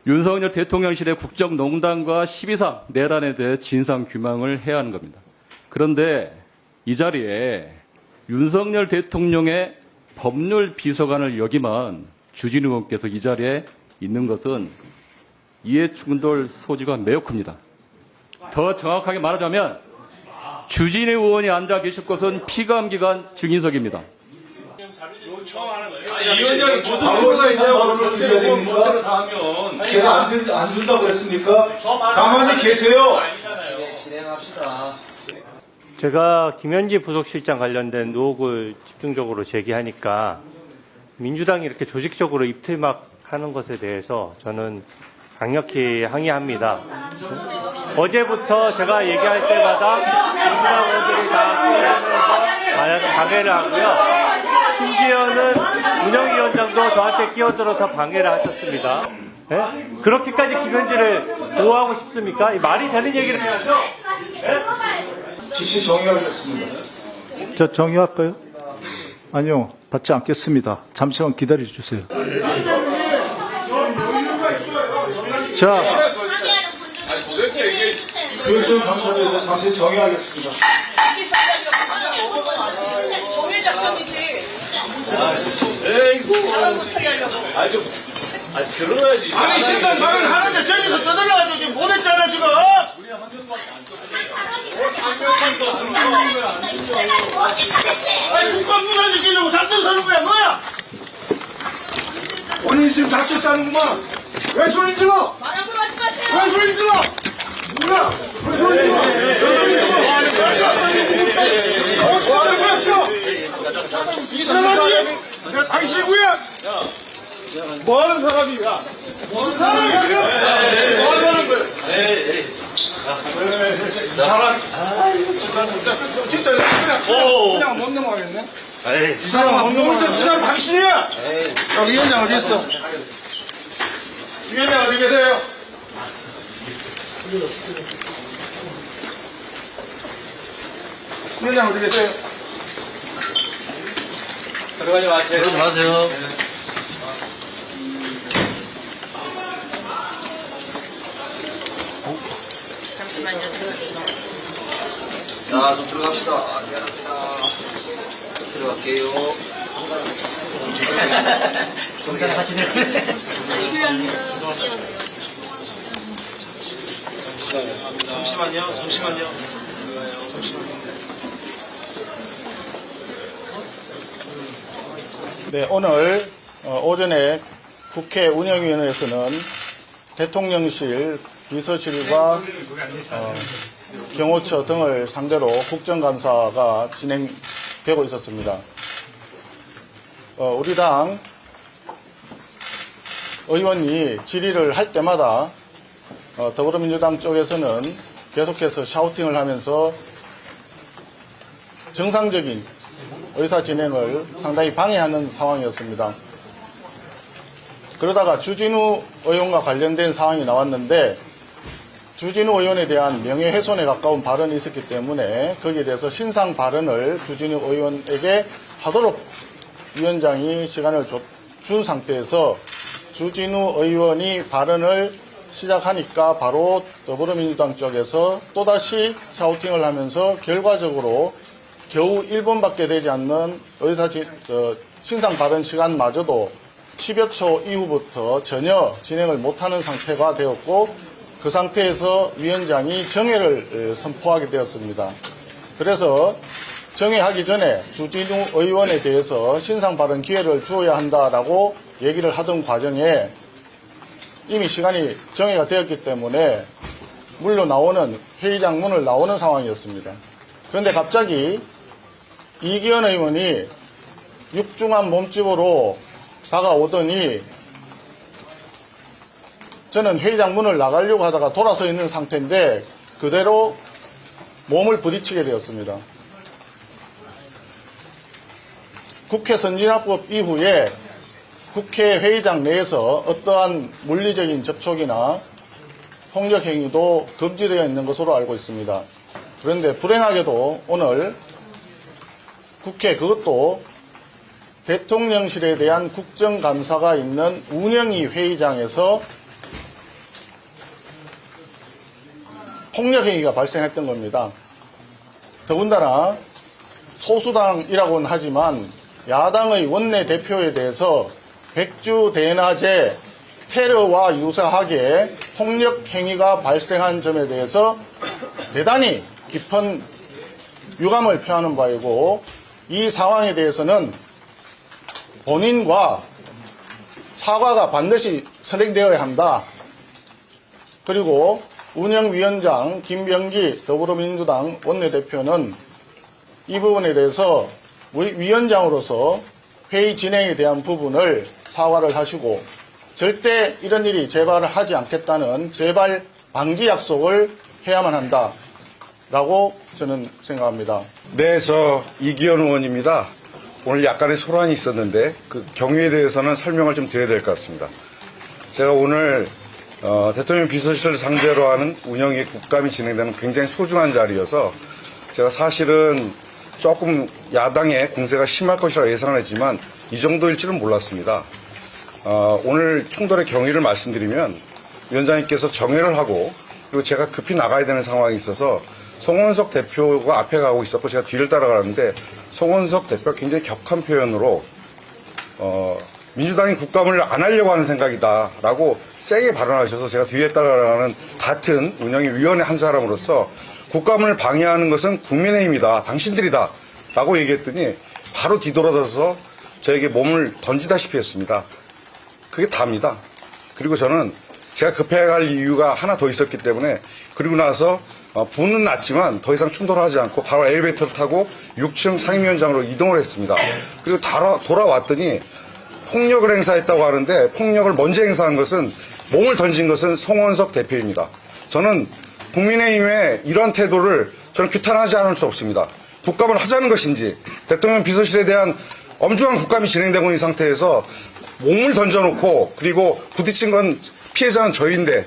윤석열 대통령실의 국정농단과 12상 내란에 대해 진상규명을 해야 하는 겁니다. 그런데 이 자리에 윤석열 대통령의 법률 비서관을 역임한 주진우 의원께서 이 자리에 있는 것은 이해충돌 소지가 매우 큽니다. 더 정확하게 말하자면 주진우 의원이 앉아 계실 곳은 피감기관 증인석입니다. 위원장이 조선으로가 있냐고 그렇게 다 하면 계속 안 준다고 했습니까? 가만히 계세요. 진행합시다. 제가 김현지 부속실장 관련된 의혹을 집중적으로 제기하니까 민주당이 이렇게 조직적으로 입틀막하는 것에 대해서 저는 강력히 항의합니다. 어제부터 제가 얘기할 때마다 민주당 의원들이 다 방해를 하고요. 심지어는 운영위원장도 저한테 끼어들어서 방해를 하셨습니다. 네? 그렇게까지 김현지를 보호하고 싶습니까? 말이 되는 얘기를 해야죠. 네? 지시 정의하겠습니다. 저 정의할까요? 아니요, 받지 않겠습니다. 잠시만 기다려 주세요. 자, 교육청 감사에서 잠시 정의하겠습니다. 정의 작전이지. 에이구 사람 못하게 하려고. 들어야지. 아니 신당 말을 하는데 저기서 떠들어가지고 지금 못했잖아 지금. 아니 국가 무산시키려고 작전 서는 거야 뭐야? 본인 지금 작전 짜는구만. 왜 소리 질러? 말하고 하지 마세요. 왜 소리 질러? 뭐야? 왜 소리 질러? 뭐 하는 거야? 뭐 하는 거야 지금? 이 사람이 야 당신이구야? 뭐 하는 사람이야? 뭐 하는 사람이 지금? 뭐 하는 거야? 사람, 진짜 그냥 못 넘어가겠네? 이 사람 못 넘어가겠어. 이 사람 당신이야! 야, 위원장 어디 있어? 위원장 어디 계세요? 위원장 어디 계세요? 들어가지 마세요. 들어가지 마세요. 자, 좀 들어갑시다. 미안합니다. 들어갈게요. 잠시만요. 네, 오늘 오전에 국회 운영위원회에서는 대통령실 비서실과 경호처 등을 상대로 국정감사가 진행되고 있었습니다. 우리 당 의원이 질의를 할 때마다 더불어민주당 쪽에서는 계속해서 샤우팅을 하면서 정상적인 의사 진행을 상당히 방해하는 상황이었습니다. 그러다가 주진우 의원과 관련된 상황이 나왔는데 주진우 의원에 대한 명예훼손에 가까운 발언이 있었기 때문에 거기에 대해서 신상 발언을 주진우 의원에게 하도록 위원장이 시간을 준 상태에서 주진우 의원이 발언을 시작하니까 바로 더불어민주당 쪽에서 또다시 샤우팅을 하면서 결과적으로 겨우 1분밖에 되지 않는 신상 발언 시간마저도 10여 초 이후부터 전혀 진행을 못하는 상태가 되었고 그 상태에서 위원장이 정회를 선포하게 되었습니다. 그래서 정회하기 전에 주진우 의원에 대해서 신상 발언 기회를 주어야 한다라고 얘기를 하던 과정에 이미 시간이 정회가 되었기 때문에 회의장 문을 나오는 상황이었습니다. 그런데 갑자기 이기현 의원이 육중한 몸집으로 다가오더니 저는 회의장 문을 나가려고 하다가 돌아서 있는 상태인데 그대로 몸을 부딪히게 되었습니다. 국회 선진화법 이후에 국회 회의장 내에서 어떠한 물리적인 접촉이나 폭력 행위도 금지되어 있는 것으로 알고 있습니다. 그런데 불행하게도 오늘 국회 그것도 대통령실에 대한 국정감사가 있는 운영위 회의장에서 폭력 행위가 발생했던 겁니다. 더군다나 소수당이라고는 하지만 야당의 원내대표에 대해서 백주 대낮에 테러와 유사하게 폭력 행위가 발생한 점에 대해서 대단히 깊은 유감을 표하는 바이고, 이 상황에 대해서는 본인과 사과가 반드시 선행되어야 한다. 그리고 운영위원장 김병기 더불어민주당 원내대표는 이 부분에 대해서 위원장으로서 회의 진행에 대한 부분을 사과를 하시고 절대 이런 일이 재발을 하지 않겠다는 재발 방지 약속을 해야만 한다라고 저는 생각합니다. 네, 저 이기현 의원입니다. 오늘 약간의 소란이 있었는데 그 경위에 대해서는 설명을 좀 드려야 될 것 같습니다. 제가 오늘 대통령 비서실을 상대로 하는 운영의 국감이 진행되는 굉장히 소중한 자리여서 제가 사실은 조금 야당의 공세가 심할 것이라고 예상을 했지만 이 정도일지는 몰랐습니다. 오늘 충돌의 경위를 말씀드리면 위원장님께서 정회를 하고 그리고 제가 급히 나가야 되는 상황이 있어서 송원석 대표가 앞에 가고 있었고 제가 뒤를 따라가는데 송원석 대표가 굉장히 격한 표현으로 민주당이 국감을 안 하려고 하는 생각이다라고 세게 발언하셔서 제가 뒤에 따라가는 같은 운영위 위원회 한 사람으로서 국감을 방해하는 것은 국민의힘이다, 당신들이다 라고 얘기했더니 바로 뒤돌아서서 저에게 몸을 던지다시피 했습니다. 그게 다입니다. 그리고 저는 제가 급해갈 이유가 하나 더 있었기 때문에 그리고 나서 분은 났지만 더 이상 충돌하지 않고 바로 엘리베이터를 타고 6층 상임위원장으로 이동을 했습니다. 그리고 돌아왔더니 폭력을 행사했다고 하는데 폭력을 먼저 행사한 것은 몸을 던진 것은 송원석 대표입니다. 저는 국민의힘의 이러한 태도를 저는 규탄하지 않을 수 없습니다. 국감을 하자는 것인지 대통령 비서실에 대한 엄중한 국감이 진행되고 있는 상태에서 몸을 던져놓고 그리고 부딪힌 건 피해자는 저희인데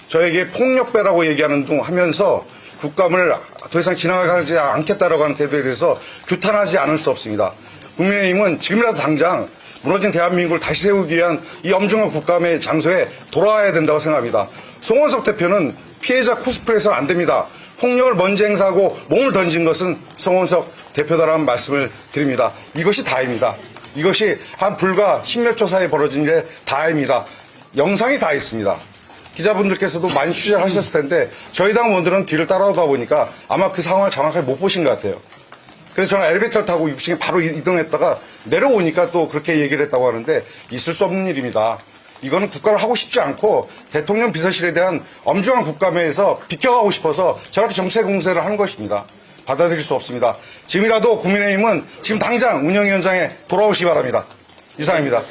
저에게 폭력배라고 얘기하는 둥 하면서 국감을 더 이상 진행하지 않겠다라고 하는 태도에 대해서 규탄하지 않을 수 없습니다. 국민의힘은 지금이라도 당장 무너진 대한민국을 다시 세우기 위한 이 엄중한 국감의 장소에 돌아와야 된다고 생각합니다. 송원석 대표는 피해자 코스프레해서는 안 됩니다. 폭력을 먼저 행사하고 몸을 던진 것은 송원석 대표다라는 말씀을 드립니다. 이것이 다입니다. 이것이 한 불과 10몇 초 사이에 벌어진 일의 다입니다. 영상이 다 있습니다. 기자분들께서도 많이 취재를 하셨을 텐데 저희 당 의원들은 뒤를 따라오다 보니까 아마 그 상황을 정확하게 못 보신 것 같아요. 그래서 저는 엘리베이터를 타고 6층에 바로 이동했다가 내려오니까 또 그렇게 얘기를 했다고 하는데 있을 수 없는 일입니다. 이거는 국감을 하고 싶지 않고 대통령 비서실에 대한 엄중한 국감에서 비켜가고 싶어서 저렇게 정세 공세를 하는 것입니다. 받아들일 수 없습니다. 지금이라도 국민의힘은 지금 당장 운영위원장에 돌아오시기 바랍니다. 이상입니다.